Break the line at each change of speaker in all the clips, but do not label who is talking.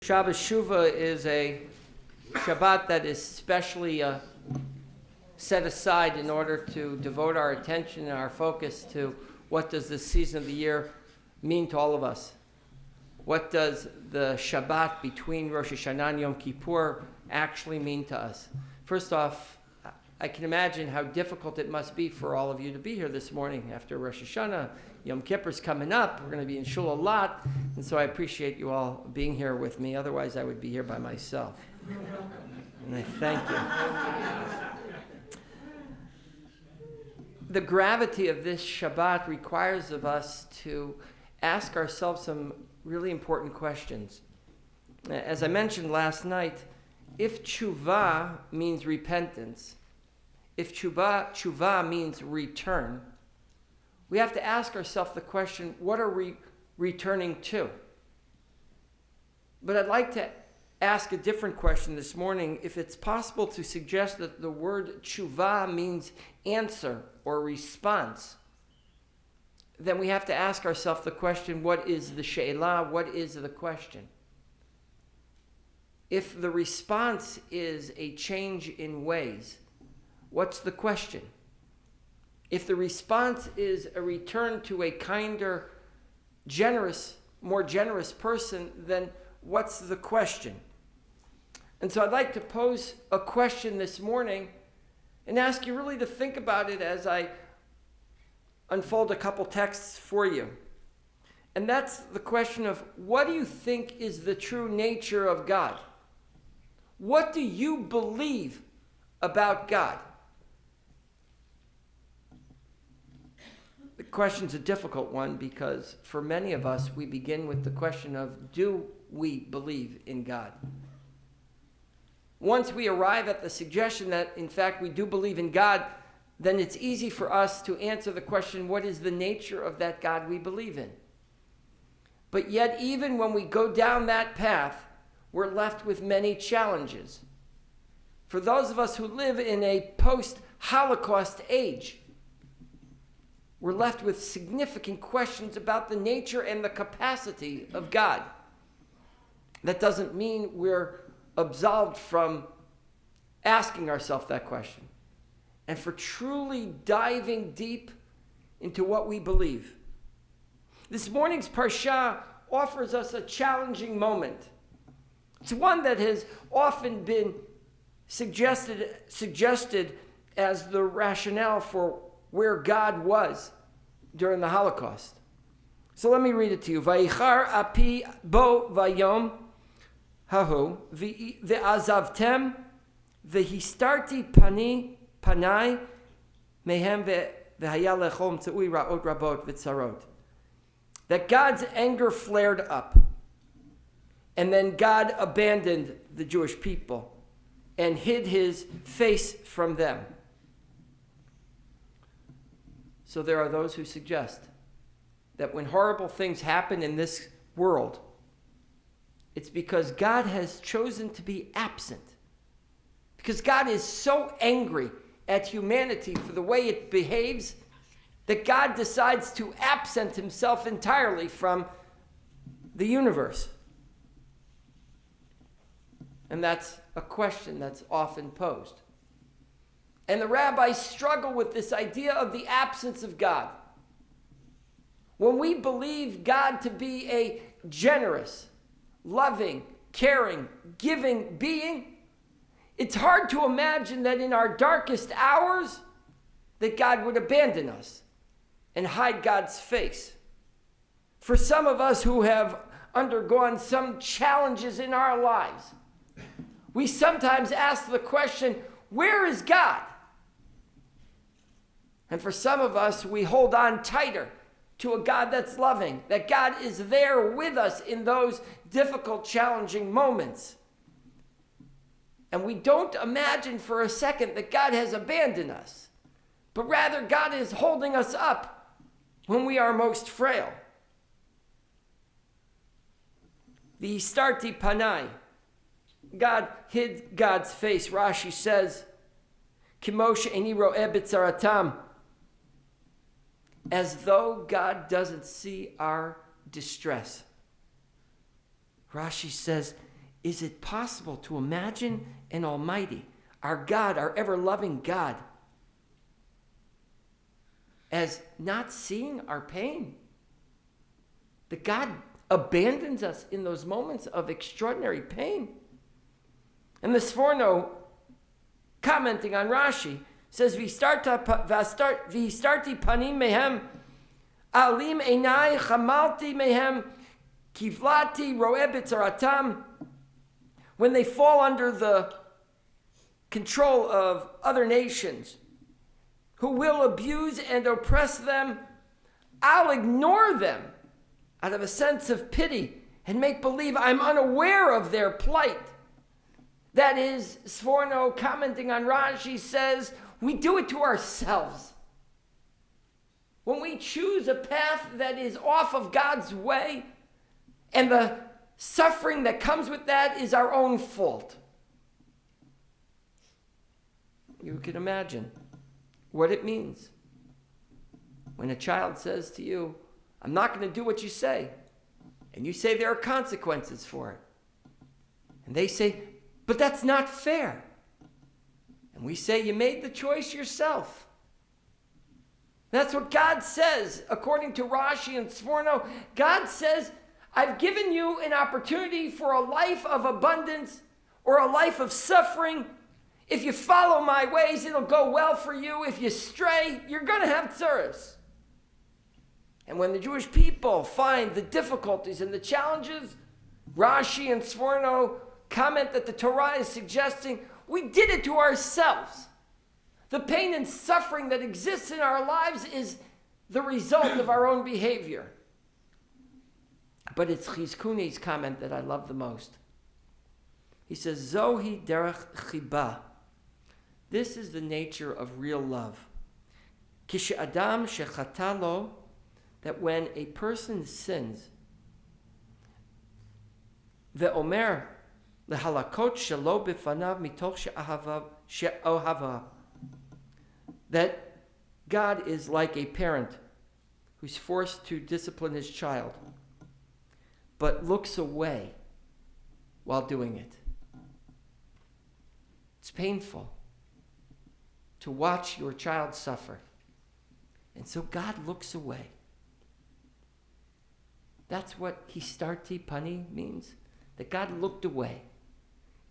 Shabbos Shuvah is a Shabbat that is specially set aside in order to devote our attention and our focus to what does this season of the year mean to all of us. What does the Shabbat between Rosh Hashanah and Yom Kippur actually mean to us? First off, I can imagine how difficult it must be for all of you to be here this morning after Rosh Hashanah. Yom Kippur's coming up. We're going to be in shul a lot. And so I appreciate you all being here with me. Otherwise, I would be here by myself. And I thank you. The gravity of this Shabbat requires of us to ask ourselves some really important questions. As I mentioned last night, if tshuva means repentance, if tshuva means return, we have to ask ourselves the question, what are we returning to? But I'd like to ask a different question this morning. If it's possible to suggest that the word tshuva means answer or response, then we have to ask ourselves the question, what is the she'elah? What is the question? If the response is a change in ways, what's the question? If the response is a return to a kinder, more generous person, then what's the question? And so I'd like to pose a question this morning and ask you really to think about it as I unfold a couple texts for you. And that's the question of, what do you think is the true nature of God? What do you believe about God? The question's a difficult one because for many of us, we begin with the question of, do we believe in God? Once we arrive at the suggestion that, in fact, we do believe in God, then it's easy for us to answer the question, what is the nature of that God we believe in? But yet, even when we go down that path, we're left with many challenges. For those of us who live in a post-Holocaust age, we're left with significant questions about the nature and the capacity of God. That doesn't mean we're absolved from asking ourselves that question and for truly diving deep into what we believe. This morning's Parsha offers us a challenging moment. It's one that has often been suggested as the rationale for where God was during the Holocaust. So let me read it to you. Vayichar api bo vayom hahu ve'azavtem vehistarti panai mehem ve'haya lechom tzui ra'ot rabot v'tzarot. That God's anger flared up, and then God abandoned the Jewish people and hid his face from them. So there are those who suggest that when horrible things happen in this world, it's because God has chosen to be absent. Because God is so angry at humanity for the way it behaves that God decides to absent himself entirely from the universe. And that's a question that's often posed. And the rabbis struggle with this idea of the absence of God. When we believe God to be a generous, loving, caring, giving being, it's hard to imagine that in our darkest hours that God would abandon us and hide God's face. For some of us who have undergone some challenges in our lives, we sometimes ask the question, where is God? And for some of us, we hold on tighter to a God that's loving, that God is there with us in those difficult, challenging moments. And we don't imagine for a second that God has abandoned us, but rather God is holding us up when we are most frail. The Histarti Panai, God hid God's face. Rashi says, Kimoshe eni ro'eh b'tzaratam, as though God doesn't see our distress. Rashi says, Is it possible to imagine an Almighty, our God, our ever-loving God, as not seeing our pain? That God abandons us in those moments of extraordinary pain. And the Sforno, commenting on Rashi, says, Vistarti panim mehem, alim einai chamalti mehem, kivlati roe b'tzaratam. When they fall under the control of other nations who will abuse and oppress them, I'll ignore them out of a sense of pity and make believe I'm unaware of their plight. That is, Sforno, commenting on Rashi, says, we do it to ourselves. When we choose a path that is off of God's way, and the suffering that comes with that is our own fault. You can imagine what it means when a child says to you, I'm not going to do what you say. And you say there are consequences for it. And they say, but that's not fair. And we say, you made the choice yourself. That's what God says, according to Rashi and Sforno. God says, I've given you an opportunity for a life of abundance or a life of suffering. If you follow my ways, it'll go well for you. If you stray, you're going to have tsuris. And when the Jewish people find the difficulties and the challenges, Rashi and Sforno comment that the Torah is suggesting we did it to ourselves. The pain and suffering that exists in our lives is the result of our own behavior. But it's Chizkuni's comment that I love the most. He says, Zohi derech chiba. This is the nature of real love. Kish adam shechatalo, that when a person sins, ve'omer lehalakot shelo b'fanav mitoch she'ohava, that God is like a parent who's forced to discipline his child, but looks away while doing it. It's painful to watch your child suffer. And so God looks away. That's what histarti pani means. That God looked away.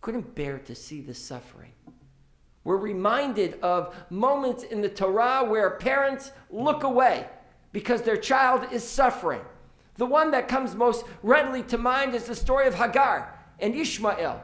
Couldn't bear to see the suffering. We're reminded of moments in the Torah where parents look away because their child is suffering. The one that comes most readily to mind is the story of Hagar and Ishmael.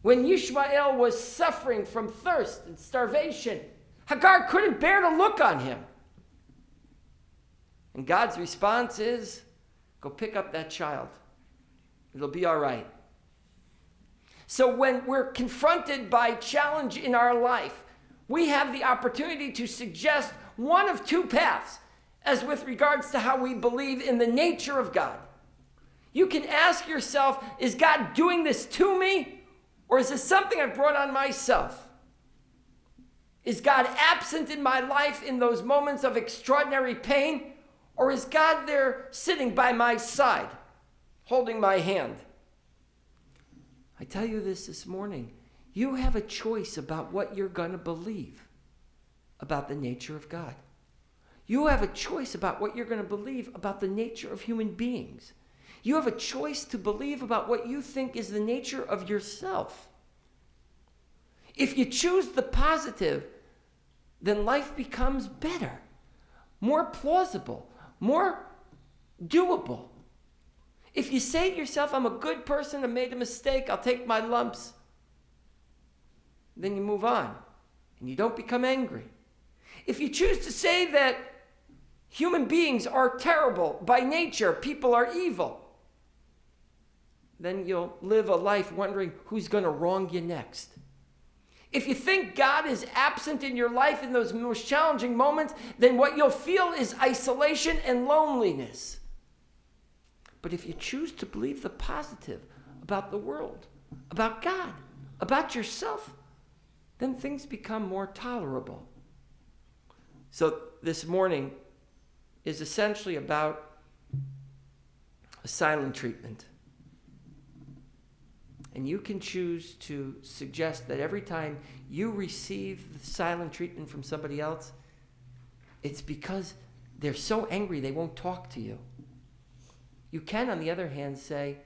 When Ishmael was suffering from thirst and starvation, Hagar couldn't bear to look on him. And God's response is, go pick up that child. It'll be all right. So when we're confronted by challenge in our life, we have the opportunity to suggest one of two paths as with regards to how we believe in the nature of God. You can ask yourself, is God doing this to me? Or is this something I've brought on myself? Is God absent in my life in those moments of extraordinary pain? Or is God there sitting by my side, holding my hand? I tell you this morning. You have a choice about what you're going to believe about the nature of God. You have a choice about what you're going to believe about the nature of human beings. You have a choice to believe about what you think is the nature of yourself. If you choose the positive, then life becomes better, more plausible, more doable. If you say to yourself, I'm a good person, I made a mistake, I'll take my lumps, then you move on and you don't become angry. If you choose to say that human beings are terrible by nature, people are evil, then you'll live a life wondering who's going to wrong you next. If you think God is absent in your life in those most challenging moments, then what you'll feel is isolation and loneliness. But if you choose to believe the positive about the world, about God, about yourself, then things become more tolerable. So this morning is essentially about a silent treatment. And you can choose to suggest that every time you receive the silent treatment from somebody else, it's because they're so angry they won't talk to you. You can, on the other hand, say,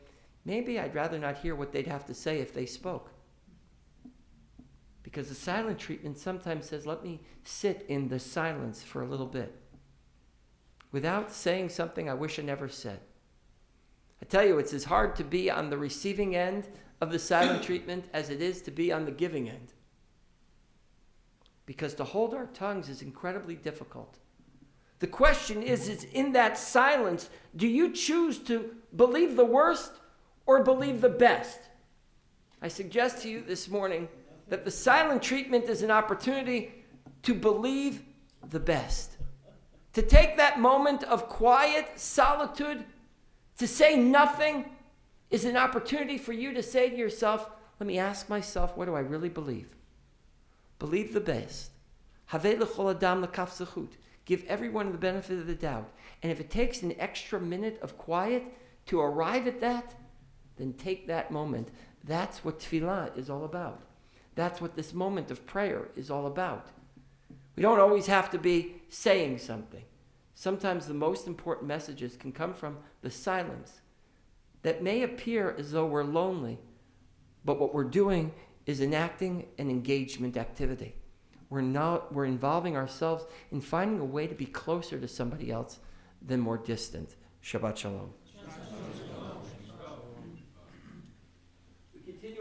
maybe I'd rather not hear what they'd have to say if they spoke. Because the silent treatment sometimes says, let me sit in the silence for a little bit without saying something I wish I never said. I tell you, it's as hard to be on the receiving end of the silent treatment as it is to be on the giving end. Because to hold our tongues is incredibly difficult. The question is in that silence, do you choose to believe the worst or believe the best? I suggest to you this morning that the silent treatment is an opportunity to believe the best. To take that moment of quiet solitude, to say nothing, is an opportunity for you to say to yourself, let me ask myself, what do I really believe? Believe the best. Havei l'chol adam l'kaf zechut. Give everyone the benefit of the doubt. And if it takes an extra minute of quiet to arrive at that, then take that moment. That's what tefillah is all about. That's what this moment of prayer is all about. We don't always have to be saying something. Sometimes the most important messages can come from the silence that may appear as though we're lonely, but what we're doing is enacting an engagement activity. We're involving ourselves in finding a way to be closer to somebody else than more distant. Shabbat Shalom.